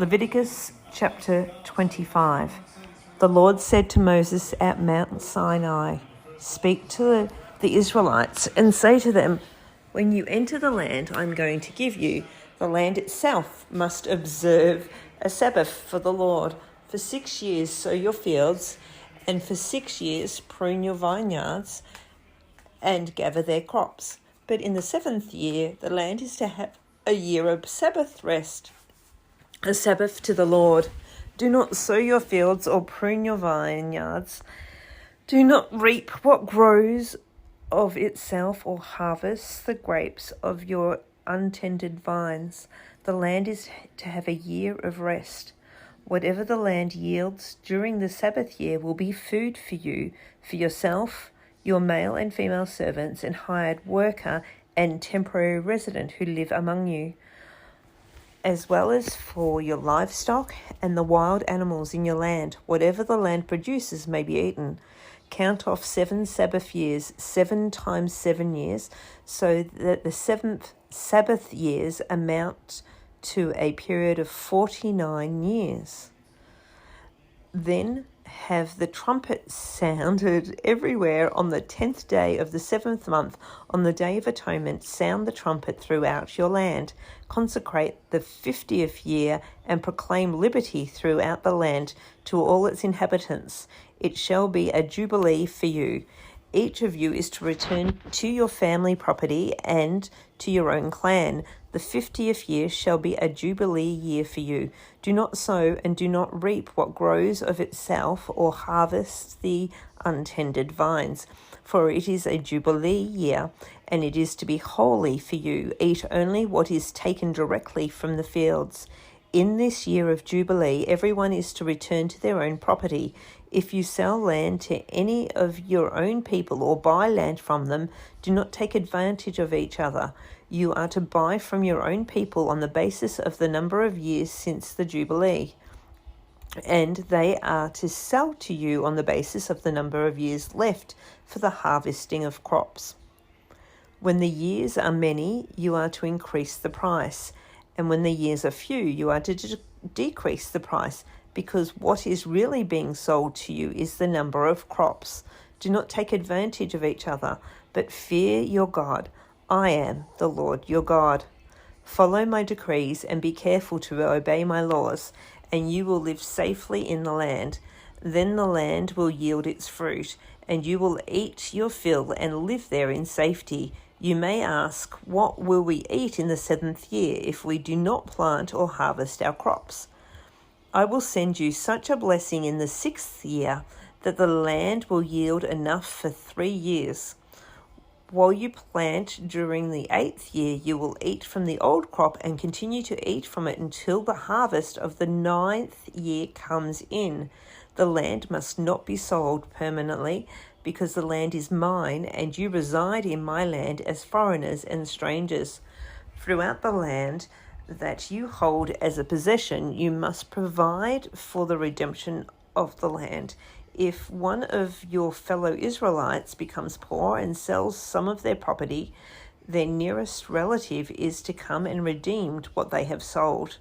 Leviticus chapter 25. The Lord said to Moses at Mount Sinai, "Speak to the Israelites and say to them, when you enter the land I'm going to give you, the land itself must observe a Sabbath for the Lord. For 6 years sow your fields, and for 6 years prune your vineyards and gather their crops. But in the 7th year the land is to have a year of Sabbath rest, a Sabbath to the Lord. Do not sow your fields or prune your vineyards. Do not reap what grows of itself or harvest the grapes of your untended vines. The land is to have a year of rest. Whatever the land yields during the Sabbath year will be food for you, for yourself, your male and female servants, and hired worker and temporary resident who live among you, as well as for your livestock and the wild animals in your land. Whatever the land produces may be eaten. Count off 7 Sabbath years, 7 times 7 years, so that the 7th Sabbath years amount to a period of 49 years. Then have the trumpet sounded everywhere on the 10th day of the 7th month. On the Day of Atonement, sound the trumpet throughout your land. Consecrate the 50th year and proclaim liberty throughout the land to all its inhabitants. It shall be a jubilee for you. Each of you is to return to your family property and to your own clan. The 50th year shall be a jubilee year for you. Do not sow and do not reap what grows of itself or harvest the untended vines, for it is a jubilee year, and it is to be holy for you. Eat only what is taken directly from the fields. In this year of Jubilee, everyone is to return to their own property. If you sell land to any of your own people or buy land from them, do not take advantage of each other. You are to buy from your own people on the basis of the number of years since the Jubilee, and they are to sell to you on the basis of the number of years left for the harvesting of crops. When the years are many, you are to increase the price, and when the years are few, you are to decrease the price, because what is really being sold to you is the number of crops. Do not take advantage of each other, but fear your God. I am the Lord your God. Follow my decrees and be careful to obey my laws, and you will live safely in the land. Then the land will yield its fruit, and you will eat your fill and live there in safety. You may ask, what will we eat in the 7th year if we do not plant or harvest our crops? I will send you such a blessing in the 6th year that the land will yield enough for 3 years. While you plant during the 8th year, you will eat from the old crop and continue to eat from it until the harvest of the 9th year comes in. The land must not be sold permanently, because the land is mine, and you reside in my land as foreigners and strangers. Throughout the land that you hold as a possession, you must provide for the redemption of the land. If one of your fellow Israelites becomes poor and sells some of their property, their nearest relative is to come and redeem what they have sold.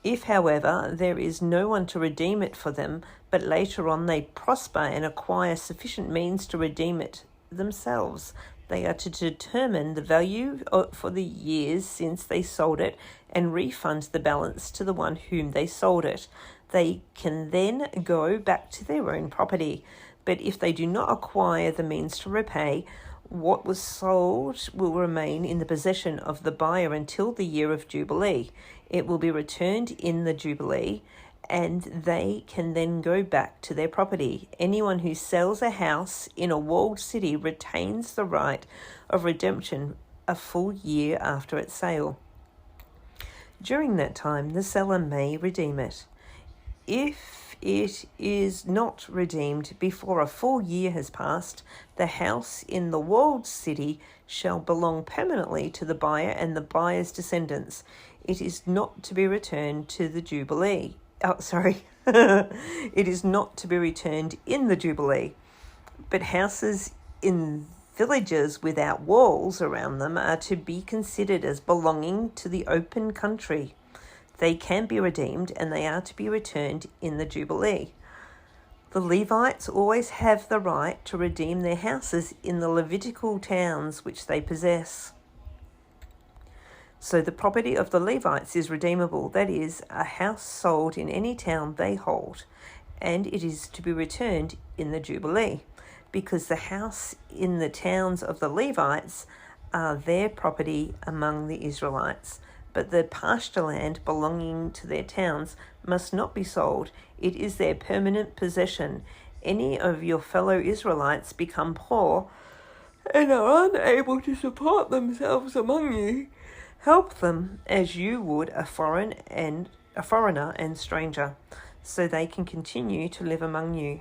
If, however, there is no one to redeem it for them, but later on they prosper and acquire sufficient means to redeem it themselves, they are to determine the value for the years since they sold it and refund the balance to the one whom they sold it. They can then go back to their own property. But if they do not acquire the means to repay, what was sold will remain in the possession of the buyer until the year of Jubilee. It will be returned in the Jubilee, and they can then go back to their property. Anyone who sells a house in a walled city retains the right of redemption a full year after its sale. During that time, the seller may redeem it. If it is not redeemed before a full year has passed, the house in the walled city shall belong permanently to the buyer and the buyer's descendants. It is not to be returned to the Jubilee. It is not to be returned in the Jubilee. But houses in villages without walls around them are to be considered as belonging to the open country. They can be redeemed, and they are to be returned in the Jubilee. The Levites always have the right to redeem their houses in the Levitical towns which they possess. So the property of the Levites is redeemable, that is, a house sold in any town they hold, and it is to be returned in the Jubilee, because the house in the towns of the Levites are their property among the Israelites. But the pasture land belonging to their towns must not be sold. It is their permanent possession. Any of your fellow Israelites become poor and are unable to support themselves among you, help them as you would a foreigner and stranger, so they can continue to live among you.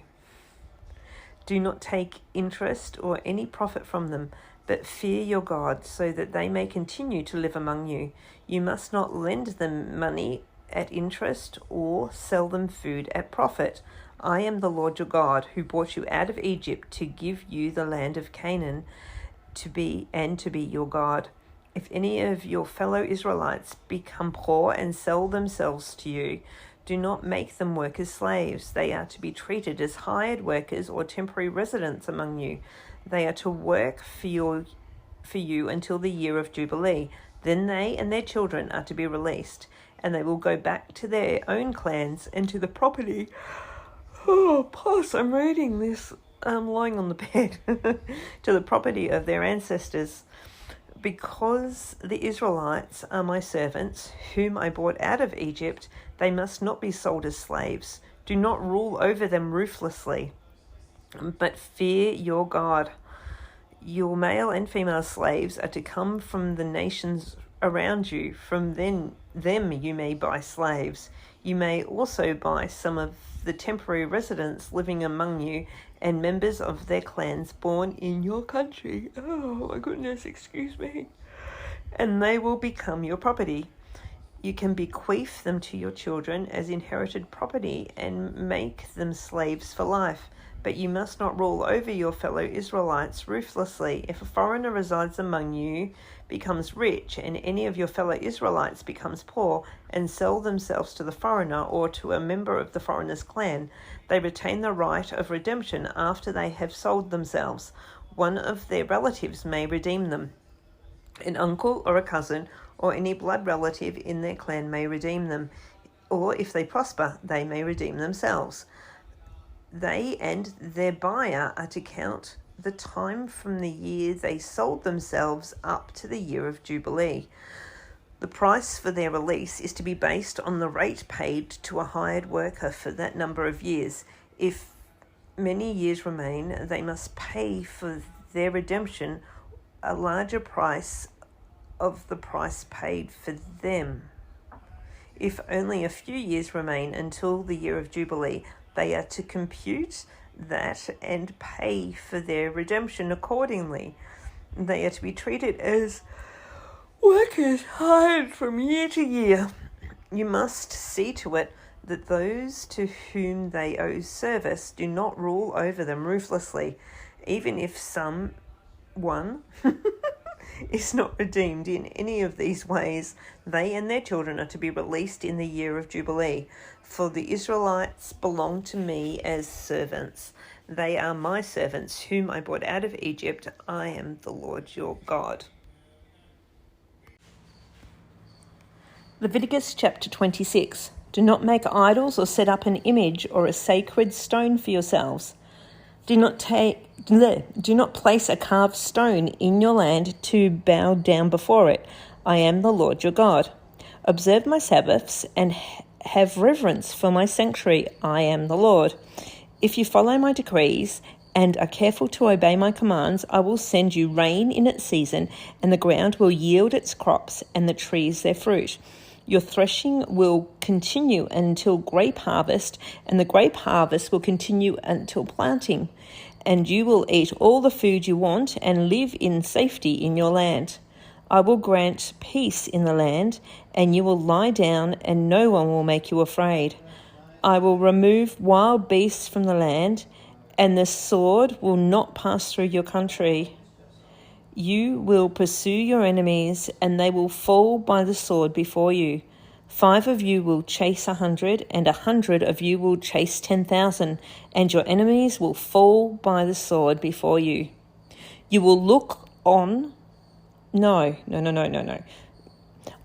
Do not take interest or any profit from them, but fear your God, so that they may continue to live among you. You must not lend them money at interest or sell them food at profit. I am the Lord your God, who brought you out of Egypt to give you the land of Canaan to be your God. If any of your fellow Israelites become poor and sell themselves to you, do not make them work as slaves. They are to be treated as hired workers or temporary residents among you. They are to work for you until the year of Jubilee. Then they and their children are to be released, and they will go back to their own clans and to the property. Plus, I'm reading this lying on the bed. To the property of their ancestors. Because the Israelites are my servants, whom I brought out of Egypt, they must not be sold as slaves. Do not rule over them ruthlessly, but fear your God. Your male and female slaves are to come from the nations around you. From them you may buy slaves. You may also buy some of the temporary residents living among you and members of their clans born in your country. Oh my goodness, excuse me. And they will become your property. You can bequeath them to your children as inherited property and make them slaves for life. But you must not rule over your fellow Israelites ruthlessly. If a foreigner resides among you, becomes rich, and any of your fellow Israelites becomes poor and sell themselves to the foreigner or to a member of the foreigner's clan, they retain the right of redemption after they have sold themselves. One of their relatives may redeem them. An uncle or a cousin or any blood relative in their clan may redeem them, or if they prosper, they may redeem themselves. They and their buyer are to count the time from the year they sold themselves up to the year of Jubilee. The price for their release is to be based on the rate paid to a hired worker for that number of years. If many years remain, they must pay for their redemption a larger price of the price paid for them. If only a few years remain until the year of Jubilee, they are to compute that and pay for their redemption accordingly. They are to be treated as workers hired from year to year. You must see to it that those to whom they owe service do not rule over them ruthlessly, even if someone is not redeemed in any of these ways. They and their children are to be released in the year of Jubilee. For the Israelites belong to me as servants. They are my servants, whom I brought out of Egypt. I am the Lord your God. Leviticus chapter 26. Do not make idols or set up an image or a sacred stone for yourselves. Do not place a carved stone in your land to bow down before it. I am the Lord your God. Observe my Sabbaths and have reverence for my sanctuary. I am the Lord. If you follow my decrees and are careful to obey my commands, I will send you rain in its season, and the ground will yield its crops and the trees their fruit. Your threshing will continue until grape harvest, and the grape harvest will continue until planting. And you will eat all the food you want and live in safety in your land. I will grant peace in the land, and you will lie down, and no one will make you afraid. I will remove wild beasts from the land, and the sword will not pass through your country. You will pursue your enemies, and they will fall by the sword before you. 5 of you will chase 100, and 100 of you will chase 10,000, and your enemies will fall by the sword before you. You will look on... No.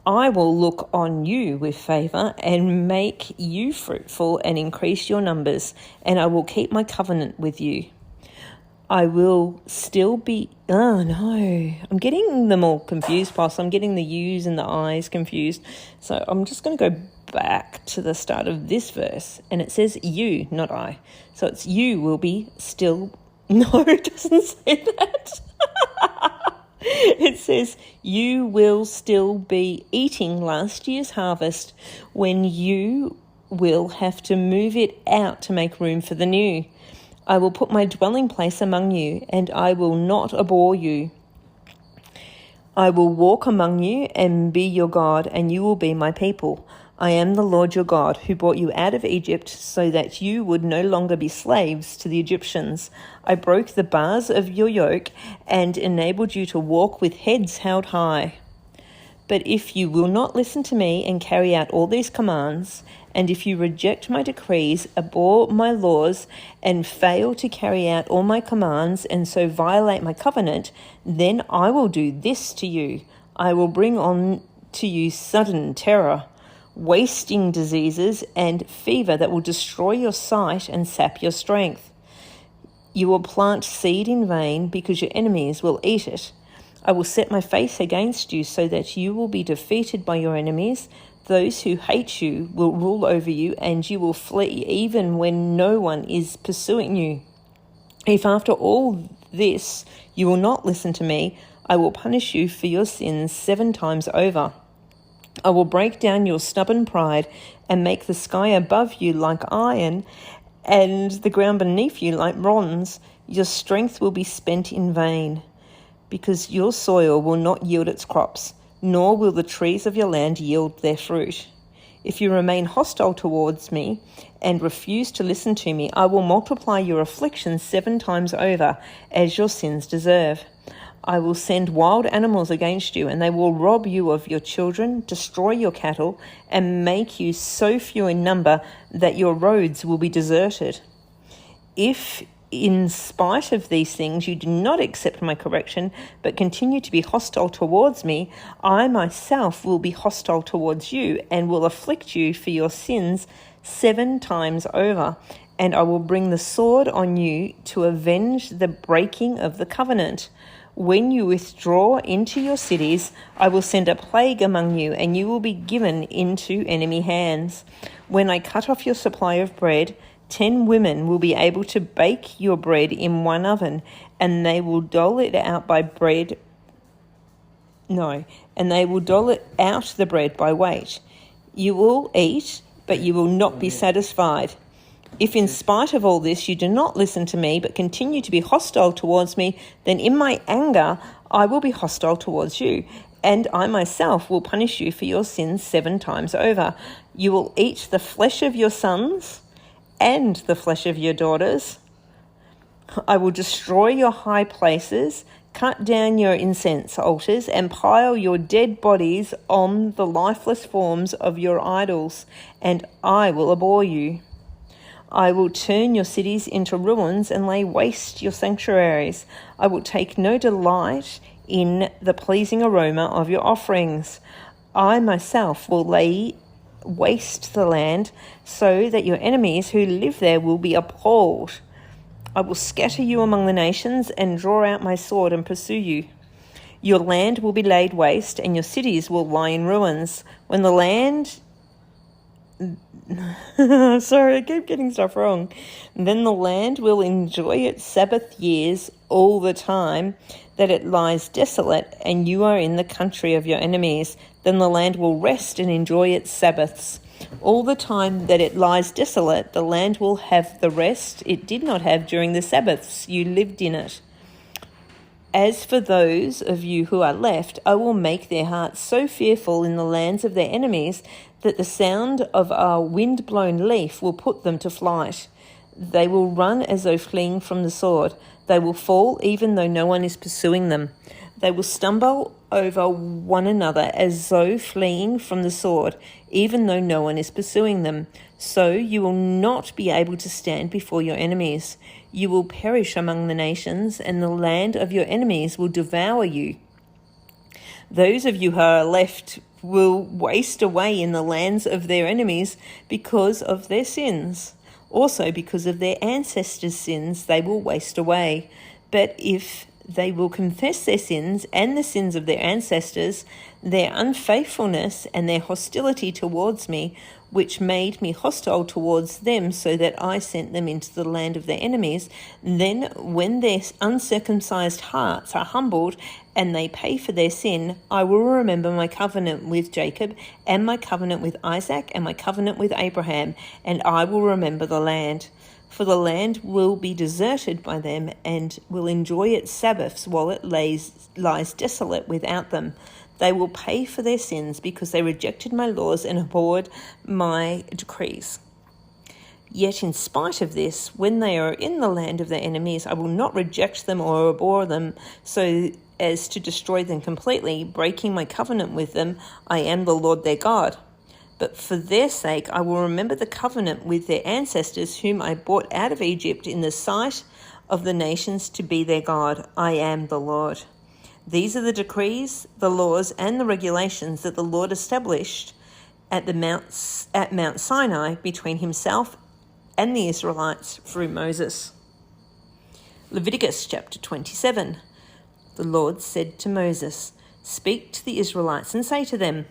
I will look on you with favour and make you fruitful and increase your numbers, and I will keep my covenant with you. I will still be... Oh, no. I'm getting them all confused, Pastor. I'm getting the U's and the I's confused. So I'm just going to go back to the start of this verse. And it says you, not I. So it's you will be still... No, it doesn't say that. It says you will still be eating last year's harvest when you will have to move it out to make room for the new. I will put my dwelling place among you, and I will not abhor you. I will walk among you and be your God, and you will be my people. I am the Lord your God, who brought you out of Egypt so that you would no longer be slaves to the Egyptians. I broke the bars of your yoke and enabled you to walk with heads held high. But if you will not listen to me and carry out all these commands, and if you reject my decrees, abhor my laws, and fail to carry out all my commands, and so violate my covenant, then I will do this to you. I will bring on to you sudden terror, wasting diseases, and fever that will destroy your sight and sap your strength. You will plant seed in vain because your enemies will eat it. I will set my face against you so that you will be defeated by your enemies. Those who hate you will rule over you, and you will flee even when no one is pursuing you. If after all this you will not listen to me, I will punish you for your sins 7 times over. I will break down your stubborn pride and make the sky above you like iron and the ground beneath you like bronze. Your strength will be spent in vain, because your soil will not yield its crops, nor will the trees of your land yield their fruit. If you remain hostile towards me and refuse to listen to me, I will multiply your afflictions 7 times over, as your sins deserve. I will send wild animals against you, and they will rob you of your children, destroy your cattle, and make you so few in number that your roads will be deserted. If in spite of these things you do not accept my correction, but continue to be hostile towards me, I myself will be hostile towards you and will afflict you for your sins 7 times over, and I will bring the sword on you to avenge the breaking of the covenant. When you withdraw into your cities, I will send a plague among you, and you will be given into enemy hands. When I cut off your supply of bread, 10 women will be able to bake your bread in one oven, and they will dole it out the bread by weight. You will eat, but you will not be satisfied. If in spite of all this you do not listen to me, but continue to be hostile towards me, then in my anger I will be hostile towards you, and I myself will punish you for your sins 7 times over. You will eat the flesh of your sons and the flesh of your daughters. I will destroy your high places, cut down your incense altars, and pile your dead bodies on the lifeless forms of your idols, and I will abhor you. I will turn your cities into ruins and lay waste your sanctuaries. I will take no delight in the pleasing aroma of your offerings. I myself will lay waste the land so that your enemies who live there will be appalled. I will scatter you among the nations and draw out my sword and pursue you. Your land will be laid waste and your cities will lie in ruins. When the land... Sorry, I keep getting stuff wrong. Then the land will enjoy its Sabbath years all the time that it lies desolate and you are in the country of your enemies. Then the land will rest and enjoy its Sabbaths. All the time that it lies desolate, the land will have the rest it did not have during the Sabbaths you lived in it. As for those of you who are left, I will make their hearts so fearful in the lands of their enemies that the sound of a wind-blown leaf will put them to flight. They will run as though fleeing from the sword. They will fall even though no one is pursuing them. They will stumble over one another as though fleeing from the sword, even though no one is pursuing them. So you will not be able to stand before your enemies. You will perish among the nations, and the land of your enemies will devour you. Those of you who are left will waste away in the lands of their enemies because of their sins. Also because of their ancestors' sins, they will waste away. But if they will confess their sins and the sins of their ancestors, their unfaithfulness and their hostility towards me, which made me hostile towards them so that I sent them into the land of their enemies, then when their uncircumcised hearts are humbled and they pay for their sin, I will remember my covenant with Jacob and my covenant with Isaac and my covenant with Abraham, and I will remember the land. For the land will be deserted by them and will enjoy its Sabbaths while it lies desolate without them. They will pay for their sins because they rejected my laws and abhorred my decrees. Yet in spite of this, when they are in the land of their enemies, I will not reject them or abhor them so as to destroy them completely, breaking my covenant with them. I am the Lord their God. But for their sake I will remember the covenant with their ancestors, whom I brought out of Egypt in the sight of the nations to be their God. I am the Lord. These are the decrees, the laws, and the regulations that the Lord established at Mount Sinai between himself and the Israelites through Moses. Leviticus chapter 27. The Lord said to Moses, "Speak to the Israelites and say to them,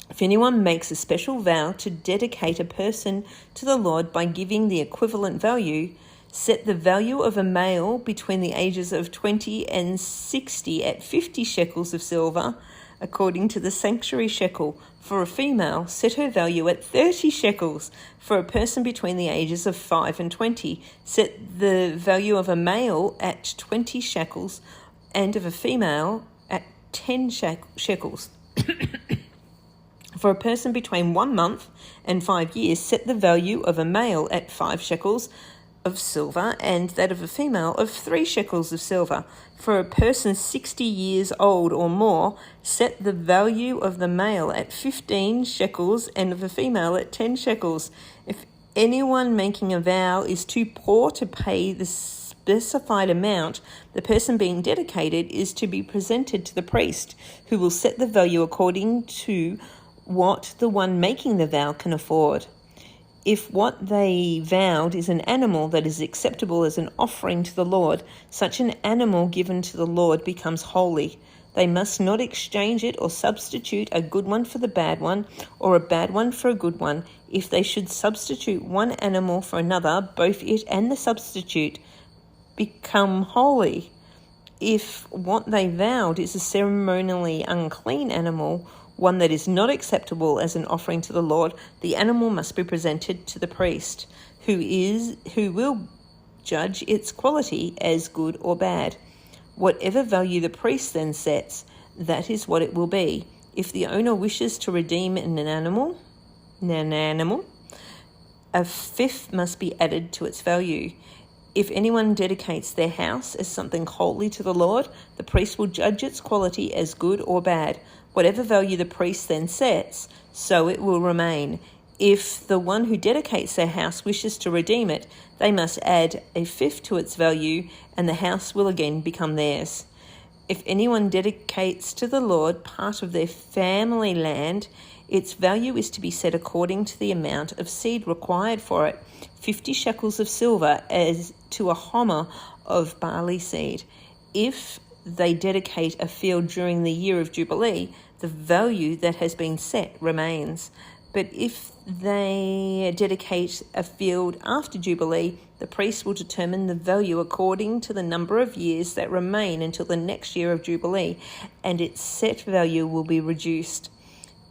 if anyone makes a special vow to dedicate a person to the Lord by giving the equivalent value, set the value of a male between the ages of 20 and 60 at 50 shekels of silver, according to the sanctuary shekel. For a female, set her value at 30 shekels. For a person between the ages of 5 and 20, set the value of a male at 20 shekels, and of a female at 10 shekels. For a person between 1 month and 5 years, set the value of a male at 5 shekels of silver, and that of a female of 3 shekels of silver. For a person 60 years old or more, set the value of the male at 15 shekels, and of a female at 10 shekels. If anyone making a vow is too poor to pay the specified amount, the person being dedicated is to be presented to the priest, who will set the value according to what the one making the vow can afford. If what they vowed is an animal that is acceptable as an offering to the Lord, such an animal given to the Lord becomes holy. They must not exchange it or substitute a good one for the bad one, or a bad one for a good one. If they should substitute one animal for another, both it and the substitute become holy. If what they vowed is a ceremonially unclean animal, one that is not acceptable as an offering to the Lord, the animal must be presented to the priest, who will judge its quality as good or bad. Whatever value the priest then sets, that is what it will be. If the owner wishes to redeem an animal, a fifth must be added to its value. If anyone dedicates their house as something holy to the Lord, the priest will judge its quality as good or bad. Whatever value the priest then sets, so it will remain. If the one who dedicates their house wishes to redeem it, they must add a fifth to its value, and the house will again become theirs. If anyone dedicates to the Lord part of their family land, its value is to be set according to the amount of seed required for it, 50 shekels of silver as to a homer of barley seed. If they dedicate a field during the year of Jubilee, the value that has been set remains. But if they dedicate a field after Jubilee, the priest will determine the value according to the number of years that remain until the next year of Jubilee, and its set value will be reduced.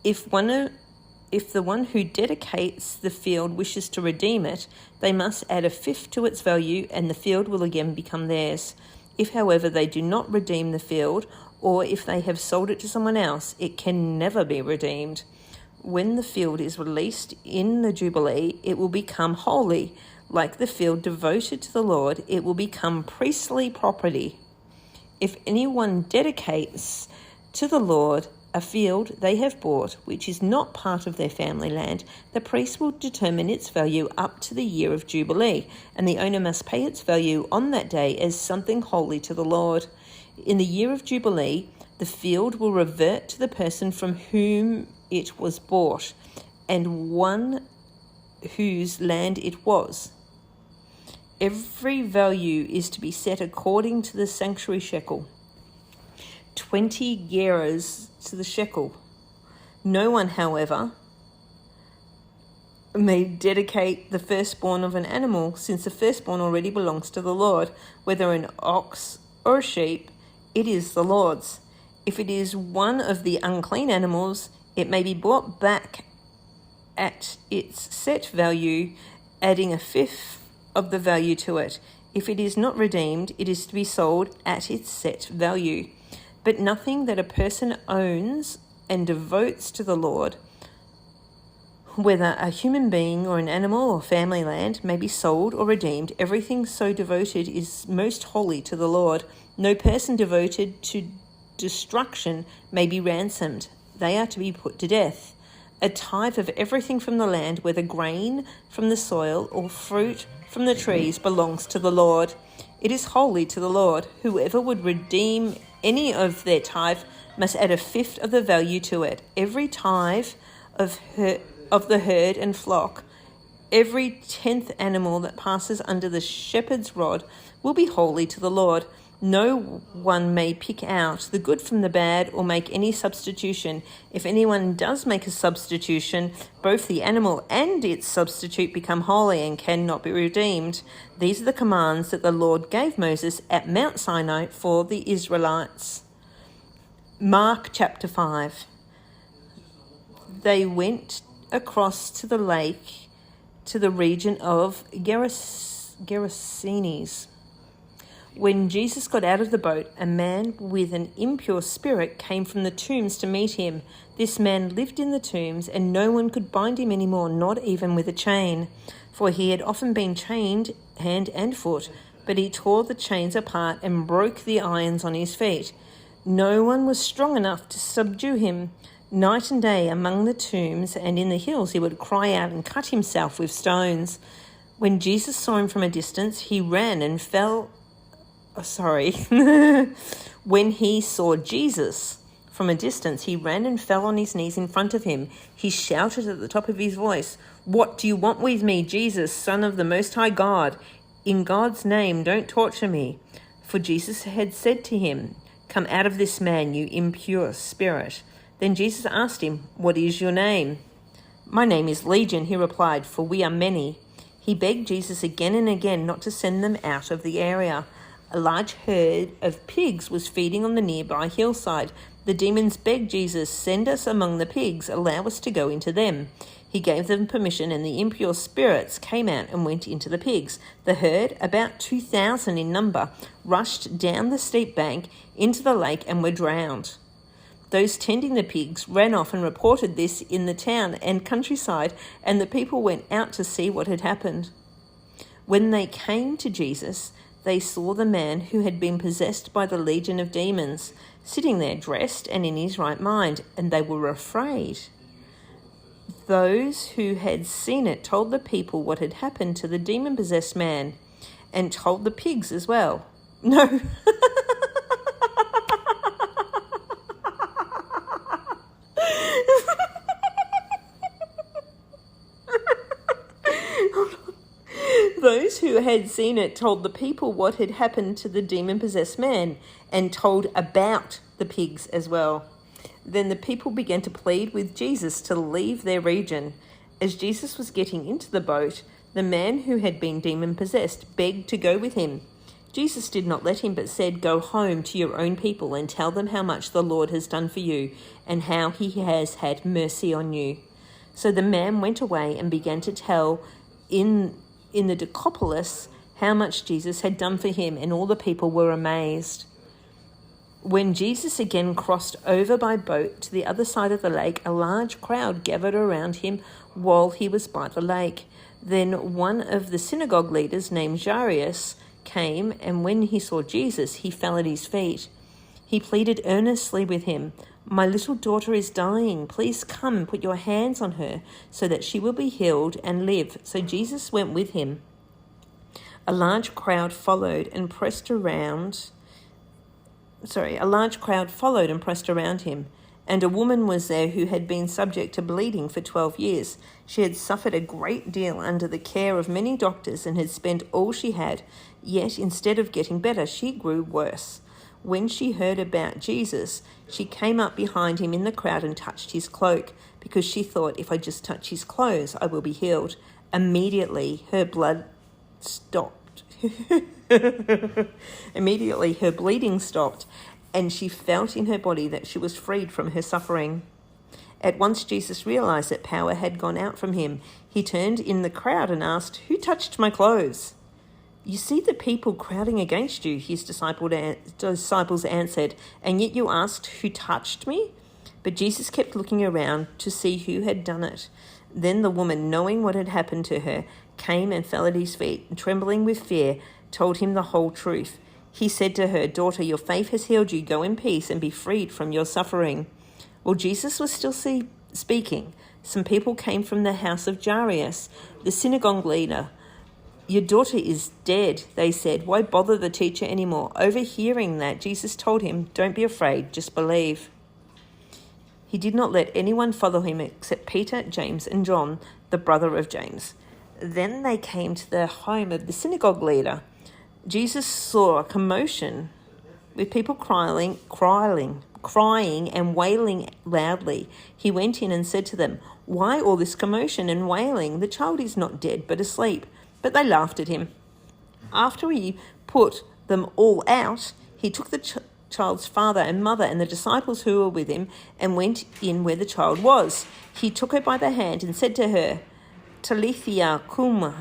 If the one who dedicates the field wishes to redeem it, they must add a fifth to its value, and the field will again become theirs. If, however, they do not redeem the field, or if they have sold it to someone else, it can never be redeemed. When the field is released in the Jubilee, it will become holy. Like the field devoted to the Lord, it will become priestly property. If anyone dedicates to the Lord a field they have bought, which is not part of their family land, the priest will determine its value up to the year of Jubilee, and the owner must pay its value on that day as something holy to the Lord. In the year of Jubilee, the field will revert to the person from whom it was bought, and one whose land it was. Every value is to be set according to the sanctuary shekel, 20 gerahs to the shekel. No one, however, may dedicate the firstborn of an animal, since the firstborn already belongs to the Lord. Whether an ox or a sheep, it is the Lord's. If it is one of the unclean animals, it may be bought back at its set value, adding a fifth of the value to it. If it is not redeemed, it is to be sold at its set value. But nothing that a person owns and devotes to the Lord, whether a human being or an animal or family land, may be sold or redeemed. Everything so devoted is most holy to the Lord. No person devoted to destruction may be ransomed. They are to be put to death. A tithe of everything from the land, whether grain from the soil or fruit from the trees, belongs to the Lord. It is holy to the Lord. Whoever would redeem any of their tithe must add a fifth of the value to it. Every tithe of the herd and flock, every 10th animal that passes under the shepherd's rod, will be holy to the Lord. No one may pick out the good from the bad or make any substitution. If anyone does make a substitution, both the animal and its substitute become holy and cannot be redeemed. These are the commands that the Lord gave Moses at Mount Sinai for the Israelites. Mark chapter 5. They went across to the lake to the region of Gerasenes. When Jesus got out of the boat, a man with an impure spirit came from the tombs to meet him. This man lived in the tombs, and no one could bind him anymore, not even with a chain, for he had often been chained hand and foot, but he tore the chains apart and broke the irons on his feet. No one was strong enough to subdue him. Night and day among the tombs and in the hills he would cry out and cut himself with stones. When Jesus saw him from a distance, he ran and fell... When he saw Jesus from a distance, he ran and fell on his knees in front of him. He shouted at the top of his voice, "What do you want with me, Jesus, Son of the Most High God? In God's name, don't torture me." For Jesus had said to him, "Come out of this man, you impure spirit." Then Jesus asked him, "What is your name?" "My name is Legion," he replied, "for we are many." He begged Jesus again and again not to send them out of the area. A large herd of pigs was feeding on the nearby hillside. The demons begged Jesus, "Send us among the pigs, allow us to go into them." He gave them permission, and the impure spirits came out and went into the pigs. The herd, about 2,000 in number, rushed down the steep bank into the lake and were drowned. Those tending the pigs ran off and reported this in the town and countryside, and the people went out to see what had happened. When they came to Jesus, they saw the man who had been possessed by the legion of demons, sitting there dressed and in his right mind, and they were afraid. Those who had seen it told the people what had happened to the demon-possessed man, and told the pigs as well. No. Those who had seen it told the people what had happened to the demon-possessed man, and told about the pigs as well. Then the people began to plead with Jesus to leave their region. As Jesus was getting into the boat, the man who had been demon-possessed begged to go with him. Jesus did not let him, but said, "Go home to your own people and tell them how much the Lord has done for you and how he has had mercy on you." So the man went away and began to tell in the Decapolis how much Jesus had done for him, and all the people were amazed. When Jesus again crossed over by boat to the other side of the lake, a large crowd gathered around him while he was by the lake. Then one of the synagogue leaders named Jairus came, and when he saw Jesus, he fell at his feet. He pleaded earnestly with him, "My little daughter is dying. Please come and put your hands on her so that she will be healed and live." So Jesus went with him. A large crowd followed and pressed around him. And a woman was there who had been subject to bleeding for 12 years. She had suffered a great deal under the care of many doctors and had spent all she had. Yet instead of getting better, she grew worse. When she heard about Jesus, she came up behind him in the crowd and touched his cloak, because she thought, "If I just touch his clothes, I will be healed." Immediately her blood stopped. Immediately her bleeding stopped, and she felt in her body that she was freed from her suffering. At once Jesus realized that power had gone out from him. He turned in the crowd and asked, "Who touched my clothes?" "You see the people crowding against you," his disciples answered, "and yet you asked, 'Who touched me?'" But Jesus kept looking around to see who had done it. Then the woman, knowing what had happened to her, came and fell at his feet, and trembling with fear, told him the whole truth. He said to her, "Daughter, your faith has healed you. Go in peace and be freed from your suffering." While Jesus was still speaking, some people came from the house of Jairus, the synagogue leader. "Your daughter is dead," they said. "Why bother the teacher anymore?" Overhearing that, Jesus told him, "Don't be afraid, just believe." He did not let anyone follow him except Peter, James, and John, the brother of James. Then they came to the home of the synagogue leader. Jesus saw a commotion with people crying and wailing loudly. He went in and said to them, "Why all this commotion and wailing? The child is not dead, but asleep." But they laughed at him. After he put them all out, he took the child's father and mother and the disciples who were with him and went in where the child was. He took her by the hand and said to her, "Talitha cumi,"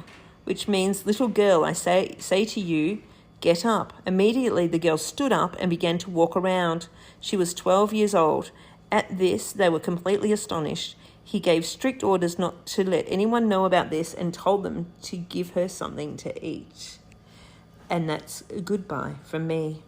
which means, "Little girl, I say to you, get up." Immediately the girl stood up and began to walk around. She was 12 years old. At this, they were completely astonished. He gave strict orders not to let anyone know about this and told them to give her something to eat. And that's a goodbye from me.